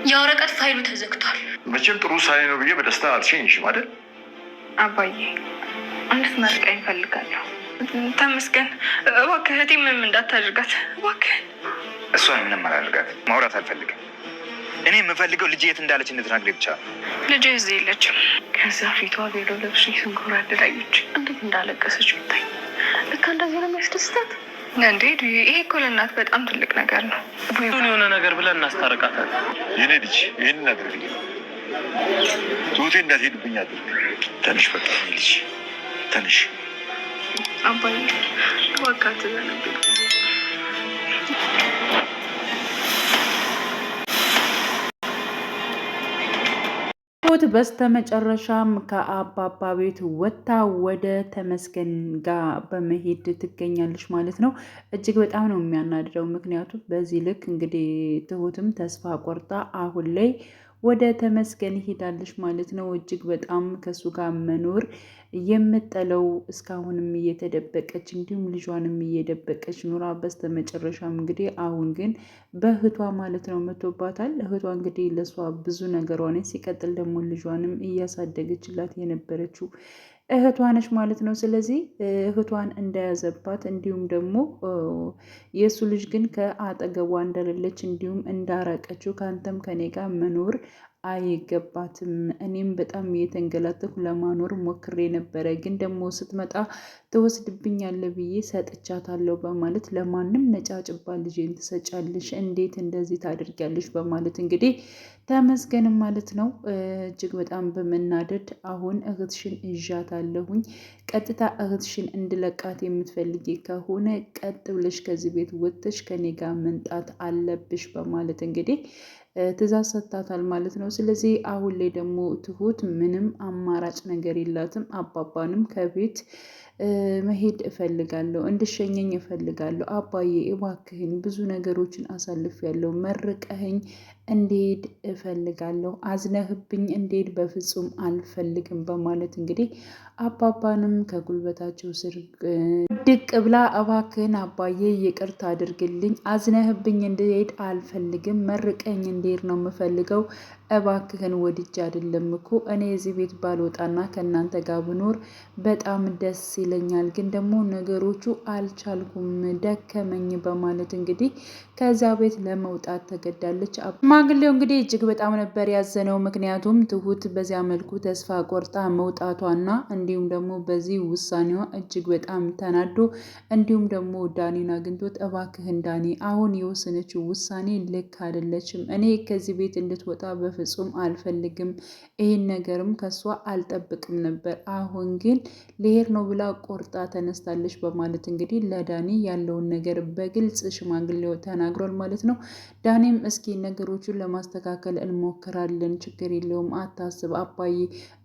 የወረቀት ፋይሉ ተዘግቷል። መቼም ጥሩ ውሳኔ ነው ብዬ በደስታ አልሸኝሽም አይደል? አባዬ እንድትመርቀኝ እፈልጋለሁ። ተመስገን እባክህ፣ እህቴ ምንም እንዳታደርጋት እባክህ። እሷን ምንም አላደርጋት፣ ማውራት አልፈልግም። እኔ የምፈልገው ልጅ የት እንዳለች እንድትነግረኝ ብቻ ነው። ልጅ እዚህ የለችም። ከዛ ፊቷ ቬሎ ለብሽ ስንኮራደድ አየች። እንዴት እንዳለቀሰች ብታይ። ልክ እንደዚህ ነው የሚያስደስታት እንዴ? ይሄ እኮ ለእናት በጣም ትልቅ ነገር ነው። የሆነ ነገር ብለን እናስታርቃታለን። የኔ ልጅ ይህንን አድርግ፣ ትሁቴ እንዳትሄድብኝ አድርግ። ተንሽ በቃ ልጅ ተንሽ። አባዬ እባክህ አትዘንብኝ። ትሁት በስተመጨረሻም ከአባባ ቤት ወጥታ ወደ ተመስገን ጋር በመሄድ ትገኛለች ማለት ነው። እጅግ በጣም ነው የሚያናድደው። ምክንያቱም በዚህ ልክ እንግዲህ ትሁትም ተስፋ ቆርጣ አሁን ላይ ወደ ተመስገን ሄዳለች ማለት ነው። እጅግ በጣም ከሱ ጋር መኖር የምጠለው እስካሁንም እየተደበቀች እንዲሁም ልጇንም እየደበቀች ኑራ በስተመጨረሻም እንግዲህ አሁን ግን በእህቷ ማለት ነው መቶባታል። እህቷ እንግዲህ ለሷ ብዙ ነገሯ ነች። ሲቀጥል ደግሞ ልጇንም እያሳደገችላት የነበረችው እህቷ ነች ማለት ነው። ስለዚህ እህቷን እንደያዘባት እንዲሁም ደግሞ የእሱ ልጅ ግን ከአጠገቧ እንደሌለች እንዲሁም እንዳራቀችው ከአንተም ከኔ ጋር መኖር አይገባትም። እኔም በጣም እየተንገላተኩ ለማኖር ሞክሬ ነበረ፣ ግን ደግሞ ስትመጣ ትወስድብኛለህ ብዬ ሰጥቻታለሁ በማለት ለማንም ነጫጭባ ልጄን ትሰጫለሽ? እንዴት እንደዚህ ታደርጊያለሽ? በማለት እንግዲህ ተመስገንም ማለት ነው እጅግ በጣም በመናደድ አሁን እህትሽን እዣታለሁኝ፣ ቀጥታ እህትሽን እንድለቃት የምትፈልጊ ከሆነ ቀጥ ብለሽ ከዚህ ቤት ወጥተሽ ከኔ ጋር መምጣት አለብሽ በማለት እንግዲህ ትእዛዝ ሰጥታታል ማለት ነው። ስለዚህ አሁን ላይ ደግሞ ትሁት ምንም አማራጭ ነገር የላትም። አባባንም ከቤት መሄድ እፈልጋለሁ፣ እንድሸኘኝ እፈልጋለሁ፣ አባዬ እባክህን ብዙ ነገሮችን አሳልፌያለሁ፣ መርቀኸኝ እንድሄድ እፈልጋለሁ፣ አዝነህብኝ እንድሄድ በፍጹም አልፈልግም በማለት እንግዲህ አባባንም ከጉልበታቸው ስር ድቅ ብላ እባክህን አባዬ ይቅርታ አድርግልኝ፣ አዝነህብኝ እንድሄድ አልፈልግም፣ መርቀኝ እንድሄድ ነው የምፈልገው፣ እባክህን ወድጄ አይደለም እኮ እኔ እዚህ ቤት ባልወጣና ከእናንተ ጋር ብኖር በጣም ደስ ይለኛል፣ ግን ደግሞ ነገሮቹ አልቻልኩም፣ ደከመኝ በማለት እንግዲህ ከዚያ ቤት ለመውጣት ተገዳለች። ሽማግሌው እንግዲህ እጅግ በጣም ነበር ያዘነው። ምክንያቱም ትሁት በዚያ መልኩ ተስፋ ቆርጣ መውጣቷና እንዲሁም ደግሞ በዚህ ውሳኔዋ እጅግ በጣም ተናዶ እንዲሁም ደግሞ ዳኒን አግኝቶት እባክህን ዳኒ አሁን የወሰነችው ውሳኔ ልክ አይደለችም፣ እኔ ከዚህ ቤት እንድትወጣ በፍጹም አልፈልግም፣ ይህን ነገርም ከሷ አልጠብቅም ነበር፣ አሁን ግን ልሄድ ነው ብላ ቆርጣ ተነስታለች በማለት እንግዲህ ለዳኒ ያለውን ነገር በግልጽ ሽማግሌው ተናግሯል ማለት ነው። ዳኒም እስኪ ነገሮቹን ለማስተካከል እንሞክራለን፣ ችግር የለውም አታስብ አባዬ፣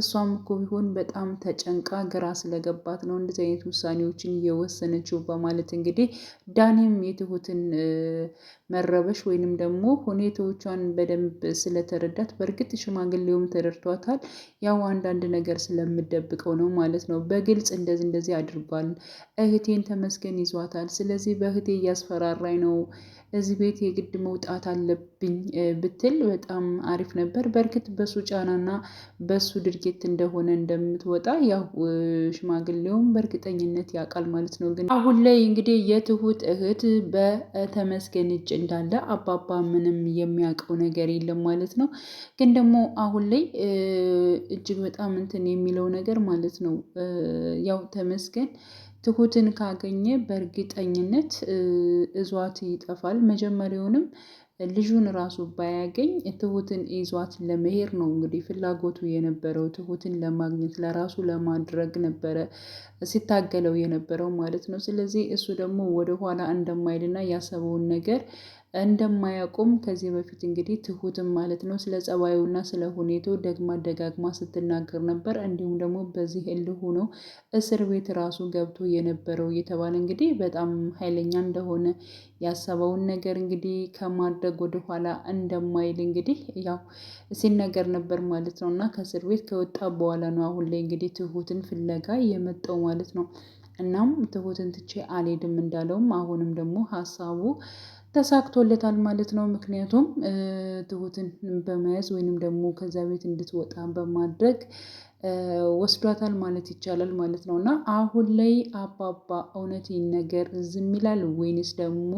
እሷም እኮ ቢሆን በጣም ተጨንቃ ግራ ስለገባት ነው እንደዚህ አይነት ውሳኔዎችን እየወሰነችው በማለት እንግዲህ ዳኒም የትሁትን መረበሽ ወይንም ደግሞ ሁኔታዎቿን በደንብ ስለተረዳት በእርግጥ ሽማግሌውም ተረድቷታል። ያው አንዳንድ ነገር ስለምደብቀው ነው ማለት ነው። በግልጽ እንደዚህ አድርጓል፣ እህቴን ተመስገን ይዟታል፣ ስለዚህ በእህቴ እያስፈራራኝ ነው፣ እዚህ ቤት የግድ መውጣት አለብኝ ብትል በጣም አሪፍ ነበር። በእርግጥ በሱ ጫናና በሱ ድርጊት እንደሆነ እንደምትወጣ ያው ሽማግሌውም በእርግጠኝነት ያውቃል ማለት ነው። ግን አሁን ላይ እንግዲህ የትሁት እህት በተመስገን እጅ እንዳለ አባባ ምንም የሚያውቀው ነገር የለም ማለት ነው። ግን ደግሞ አሁን ላይ እጅግ በጣም እንትን የሚለው ነገር ማለት ነው ያው ተመስገን ትሁትን ካገኘ በእርግጠኝነት እዟት ይጠፋል። መጀመሪያውንም ልጁን ራሱ ባያገኝ ትሁትን ይዟት ለመሄድ ነው እንግዲህ ፍላጎቱ የነበረው፣ ትሁትን ለማግኘት ለራሱ ለማድረግ ነበረ ሲታገለው የነበረው ማለት ነው። ስለዚህ እሱ ደግሞ ወደኋላ እንደማይልና ያሰበውን ነገር እንደማያውቁም ከዚህ በፊት እንግዲህ ትሁትም ማለት ነው ስለ ጸባዩና ስለ ሁኔታው ደግማ ደጋግማ ስትናገር ነበር። እንዲሁም ደግሞ በዚህ እልህ ነው እስር ቤት ራሱ ገብቶ የነበረው እየተባለ እንግዲህ በጣም ኃይለኛ እንደሆነ ያሰበውን ነገር እንግዲህ ከማድረግ ወደኋላ እንደማይል እንግዲህ ያው ሲነገር ነበር ማለት ነው። እና ከእስር ቤት ከወጣ በኋላ ነው አሁን ላይ እንግዲህ ትሁትን ፍለጋ የመጣው ማለት ነው። እናም ትሁትን ትቼ አልሄድም እንዳለውም አሁንም ደግሞ ሀሳቡ ተሳክቶለታል ማለት ነው። ምክንያቱም ትሁትን በመያዝ ወይንም ደግሞ ከዛ ቤት እንድትወጣ በማድረግ ወስዷታል ማለት ይቻላል ማለት ነው። እና አሁን ላይ አባባ እውነት ይህን ነገር ዝም ይላል ወይንስ ደግሞ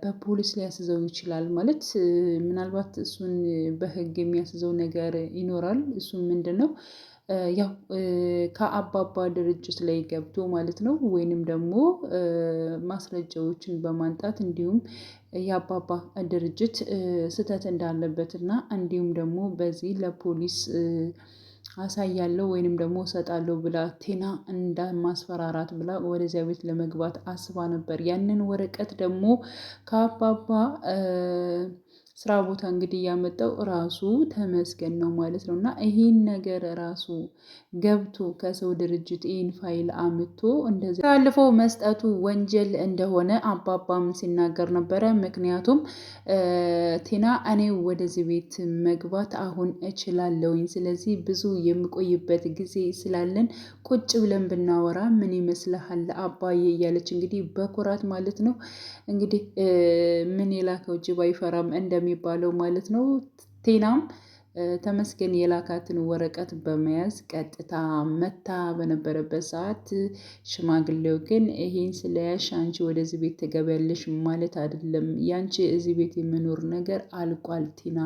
በፖሊስ ሊያስዘው ይችላል? ማለት ምናልባት እሱን በህግ የሚያስዘው ነገር ይኖራል። እሱም ምንድን ነው ያው ከአባባ ድርጅት ላይ ገብቶ ማለት ነው ወይንም ደግሞ ማስረጃዎችን በማንጣት እንዲሁም የአባባ ድርጅት ስህተት እንዳለበት እና እንዲሁም ደግሞ በዚህ ለፖሊስ አሳያለሁ ወይንም ደግሞ እሰጣለሁ ብላ ቴና እንዳማስፈራራት ብላ ወደዚያ ቤት ለመግባት አስባ ነበር። ያንን ወረቀት ደግሞ ከአባባ ስራ ቦታ እንግዲህ ያመጣው ራሱ ተመስገን ነው ማለት ነው። እና ይህን ነገር ራሱ ገብቶ ከሰው ድርጅት ይህን ፋይል አምጥቶ እንደዚህ ታልፎ መስጠቱ ወንጀል እንደሆነ አባባም ሲናገር ነበረ። ምክንያቱም ቴና እኔ ወደዚህ ቤት መግባት አሁን እችላለሁኝ፣ ስለዚህ ብዙ የምቆይበት ጊዜ ስላለን ቁጭ ብለን ብናወራ ምን ይመስልሃል አባዬ እያለች እንግዲህ በኩራት ማለት ነው እንግዲህ ምን የላከው ጅብ አይፈራም እንደሚባለው ማለት ነው። ቴናም ተመስገን የላካትን ወረቀት በመያዝ ቀጥታ መታ በነበረበት ሰዓት ሽማግሌው ግን ይሄን ስለያሽ አንቺ ወደዚህ ቤት ትገቢያለሽ ማለት አይደለም፣ ያንቺ እዚህ ቤት የመኖር ነገር አልቋል ቲና፣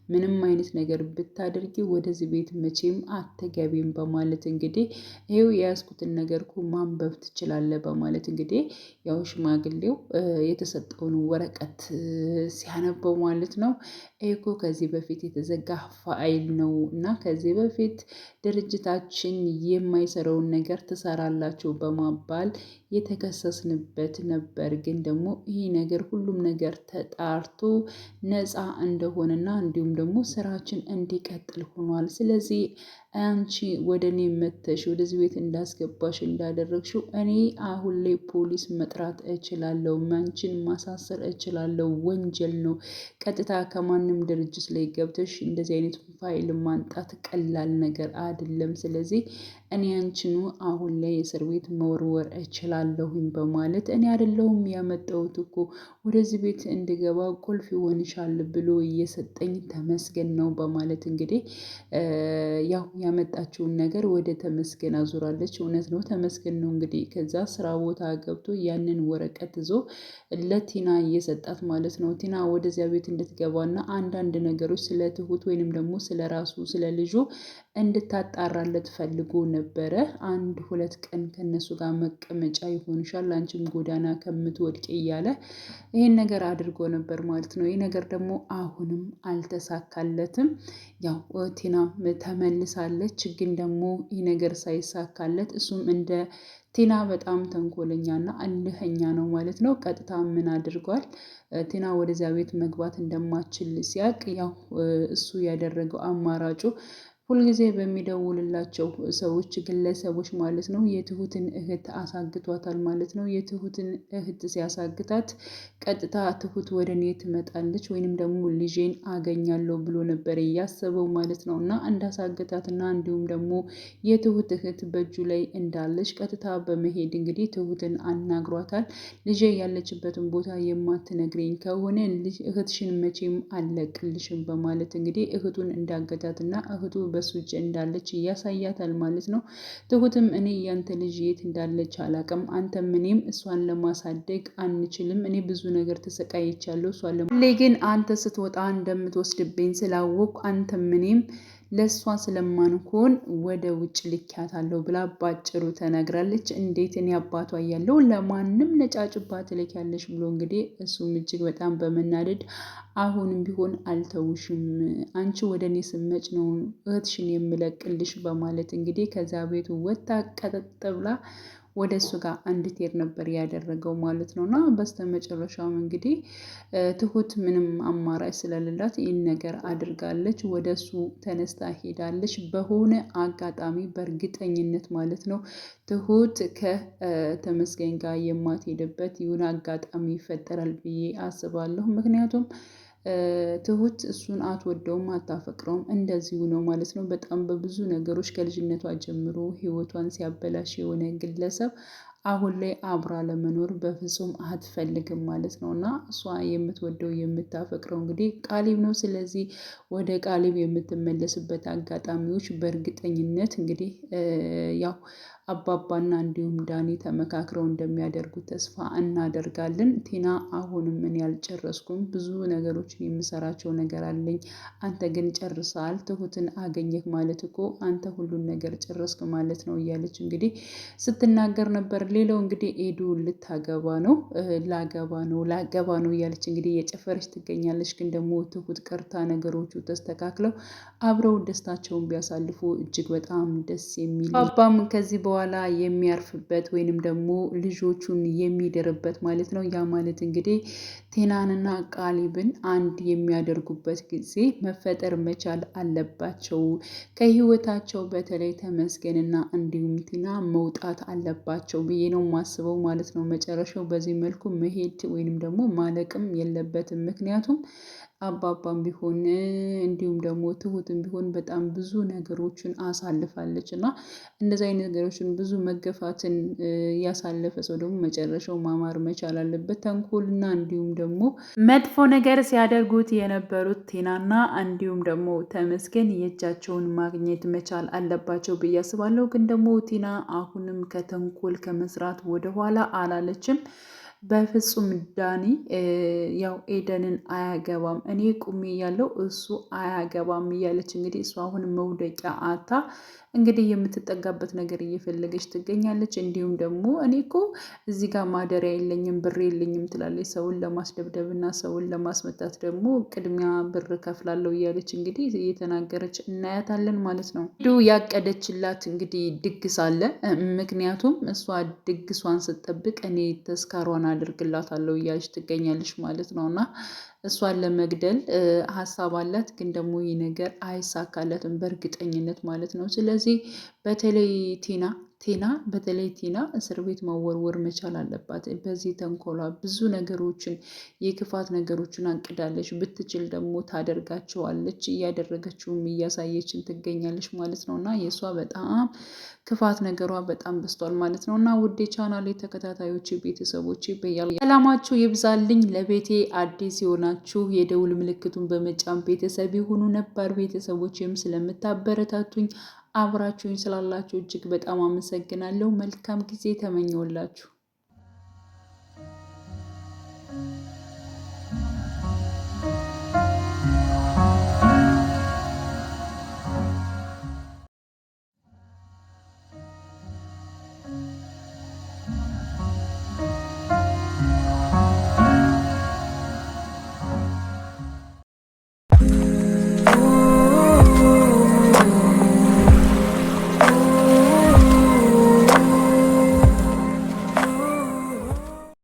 ምንም አይነት ነገር ብታደርጊ ወደዚህ ቤት መቼም አትገቢም በማለት እንግዲህ ይኸው የያዝኩትን ነገር እኮ ማንበብ ትችላለህ በማለት እንግዲህ ያው ሽማግሌው የተሰጠውን ወረቀት ሲያነበው ማለት ነው እኮ ከዚህ በፊት የተዘጋ ፋይል ነው እና ከዚህ በፊት ድርጅታችን የማይሰራውን ነገር ትሰራላችሁ በማባል የተከሰስንበት ነበር። ግን ደግሞ ይህ ነገር ሁሉም ነገር ተጣርቶ ነፃ እንደሆነና እንዲሁም ደግሞ ስራችን እንዲቀጥል ሆኗል። ስለዚህ አንቺ ወደ እኔ መተሽ ወደዚህ ቤት እንዳስገባሽ እንዳደረግሽው እኔ አሁን ላይ ፖሊስ መጥራት እችላለሁ፣ አንቺን ማሳሰር እችላለሁ፣ ወንጀል ነው። ቀጥታ ከማንም ድርጅት ላይ ገብተሽ እንደዚህ አይነት ፋይል ማንጣት ቀላል ነገር አይደለም። ስለዚህ እኔ አንቺኑ አሁን ላይ እስር ቤት መወርወር እችላለሁኝ በማለት እኔ አይደለሁም ያመጣሁት እኮ ወደዚህ ቤት እንድገባ ቁልፍ ይሆንሻል ብሎ እየሰጠኝ ተመስገን ነው በማለት እንግዲህ ያው ያመጣችውን ነገር ወደ ተመስገን አዙራለች። እውነት ነው ተመስገን ነው እንግዲህ ከዛ ስራ ቦታ ገብቶ ያንን ወረቀት ይዞ ለቲና እየሰጣት ማለት ነው። ቲና ወደዚያ ቤት እንድትገባና አንዳንድ ነገሮች ስለ ትሁት ወይንም ደግሞ ስለ ራሱ ስለ ልጁ እንድታጣራለት ፈልጎ ነበረ። 1-2 ቀን ከነሱ ጋር መቀመጫ ይሆንሻል አንቺም ጎዳና ከምትወድቅ እያለ ይሄን ነገር አድርጎ ነበር ማለት ነው። ይህ ነገር ደግሞ አሁንም አልተሳካለትም። ያው ቲና ተመልሳለች። ግን ደግሞ ይህ ነገር ሳይሳካለት እሱም እንደ ቲና በጣም ተንኮለኛና እልኸኛ ነው ማለት ነው። ቀጥታ ምን አድርጓል? ቲና ወደዚያ ቤት መግባት እንደማችል ሲያቅ ያው እሱ ያደረገው አማራጩ ሁልጊዜ በሚደውልላቸው ሰዎች ግለሰቦች ማለት ነው የትሁትን እህት አሳግቷታል ማለት ነው። የትሁትን እህት ሲያሳግታት ቀጥታ ትሁት ወደ እኔ ትመጣለች ወይንም ደግሞ ልጄን አገኛለሁ ብሎ ነበር እያሰበው ማለት ነው። እና እንዳሳገታትና እንዲሁም ደግሞ የትሁት እህት በእጁ ላይ እንዳለች ቀጥታ በመሄድ እንግዲህ ትሁትን አናግሯታል። ልጄ ያለችበትን ቦታ የማትነግረኝ ከሆነ እህትሽን መቼም አልለቅልሽም በማለት እንግዲህ እህቱን እንዳገታትና እህቱ በሱ እጅ እንዳለች እያሳያታል ማለት ነው። ትሁትም እኔ ያንተ ልጅ የት እንዳለች አላቅም፣ አንተም እኔም እሷን ለማሳደግ አንችልም፣ እኔ ብዙ ነገር ተሰቃይቻለሁ፣ እሷን ግን አንተ ስትወጣ እንደምትወስድብኝ ስላወቅ አንተም እኔም ለእሷ ስለማንኮን ወደ ውጭ ልኪያታለሁ ብላ ባጭሩ ተናግራለች። እንዴት እኔ አባቷ እያለሁ ለማንም ነጫጭባ ትልኪያለሽ ብሎ እንግዲህ እሱም እጅግ በጣም በመናደድ አሁንም ቢሆን አልተውሽም፣ አንቺ ወደ እኔ ስመጭ ነው እህትሽን የምለቅልሽ በማለት እንግዲህ ከዛ ቤቱ ወጣ ቀጠጥ ብላ ወደ እሱ ጋር እንድትሄድ ነበር ያደረገው ማለት ነው። እና በስተመጨረሻም እንግዲህ ትሁት ምንም አማራጭ ስለሌላት ይህን ነገር አድርጋለች። ወደ እሱ ተነስታ ሄዳለች። በሆነ አጋጣሚ በእርግጠኝነት ማለት ነው ትሁት ከተመስገን ጋር የማትሄድበት የሆነ አጋጣሚ ይፈጠራል ብዬ አስባለሁ። ምክንያቱም ትሁት እሱን አትወደውም፣ አታፈቅረውም፣ እንደዚሁ ነው ማለት ነው። በጣም በብዙ ነገሮች ከልጅነቷ ጀምሮ ህይወቷን ሲያበላሽ የሆነ ግለሰብ አሁን ላይ አብራ ለመኖር በፍጹም አትፈልግም ማለት ነው። እና እሷ የምትወደው የምታፈቅረው እንግዲህ ቃሊብ ነው። ስለዚህ ወደ ቃሊብ የምትመለስበት አጋጣሚዎች በእርግጠኝነት እንግዲህ ያው አባባና እንዲሁም ዳኒ ተመካክረው እንደሚያደርጉ ተስፋ እናደርጋለን። ቲና አሁንም ምን ያልጨረስኩም ብዙ ነገሮችን የምሰራቸው ነገር አለኝ፣ አንተ ግን ጨርሰሃል፣ ትሁትን አገኘህ ማለት እኮ አንተ ሁሉን ነገር ጨረስክ ማለት ነው እያለች እንግዲህ ስትናገር ነበር። ሌላው እንግዲህ ኤዱ ልታገባ ነው ላገባ ነው እያለች እንግዲህ የጨፈረች ትገኛለች። ግን ደግሞ ትሁት ቀርታ ነገሮቹ ተስተካክለው አብረው ደስታቸውን ቢያሳልፉ እጅግ በጣም ደስ የሚል አባም ከዚህ በኋላ የሚያርፍበት ወይንም ደግሞ ልጆቹን የሚድርበት ማለት ነው። ያ ማለት እንግዲህ ቴናንና ቃሊብን አንድ የሚያደርጉበት ጊዜ መፈጠር መቻል አለባቸው። ከህይወታቸው በተለይ ተመስገንና እንዲሁም ቲና መውጣት አለባቸው ብዬ ነው ማስበው ማለት ነው። መጨረሻው በዚህ መልኩ መሄድ ወይንም ደግሞ ማለቅም የለበትም። ምክንያቱም አባባም ቢሆን እንዲሁም ደግሞ ትሁትም ቢሆን በጣም ብዙ ነገሮችን አሳልፋለች እና እንደዚህ አይነት ነገሮችን ብዙ መገፋትን ያሳለፈ ሰው ደግሞ መጨረሻው ማማር መቻል አለበት። ተንኮልና እንዲሁም ደግሞ መጥፎ ነገር ሲያደርጉት የነበሩት ቲናና እንዲሁም ደግሞ ተመስገን የእጃቸውን ማግኘት መቻል አለባቸው ብዬ አስባለሁ። ግን ደግሞ ቲና አሁንም ከተንኮል ከመስራት ወደኋላ አላለችም። በፍጹም ዳኒ ያው ኤደንን አያገባም፣ እኔ ቁሜ ያለው እሱ አያገባም እያለች እንግዲህ እሱ አሁን መውደቂያ አታ እንግዲህ የምትጠጋበት ነገር እየፈለገች ትገኛለች። እንዲሁም ደግሞ እኔ እኮ እዚህ ጋር ማደሪያ የለኝም ብር የለኝም ትላለች። ሰውን ለማስደብደብ እና ሰውን ለማስመታት ደግሞ ቅድሚያ ብር ከፍላለሁ እያለች እንግዲህ እየተናገረች እናያታለን ማለት ነው። ያቀደችላት እንግዲህ ድግስ አለ። ምክንያቱም እሷ ድግሷን ስትጠብቅ እኔ ተስካሯን አድርግላታለሁ እያለች ትገኛለች ማለት ነው። እና እሷን ለመግደል ሀሳብ አላት። ግን ደግሞ ይህ ነገር አይሳካለትም በእርግጠኝነት ማለት ነው። ስለዚህ በተለይ ቲና እስር ቤት መወርወር መቻል አለባት። በዚህ ተንኮሏ ብዙ ነገሮችን የክፋት ነገሮችን አቅዳለች። ብትችል ደግሞ ታደርጋቸዋለች። እያደረገችውም እያሳየችን ትገኛለች ማለት ነው። እና የእሷ በጣም ክፋት ነገሯ በጣም በስቷል ማለት ነው። እና ውዴ ቻናሌ ተከታታዮች ቤተሰቦች ሰላማችሁ ይብዛልኝ። ለቤቴ አዲስ የሆናችሁ የደውል ምልክቱን በመጫን ቤተሰብ የሆኑ ነባር ቤተሰቦችም ስለምታበረታቱኝ አብራችሁኝ ስላላችሁ እጅግ በጣም አመሰግናለሁ። መልካም ጊዜ ተመኘውላችሁ።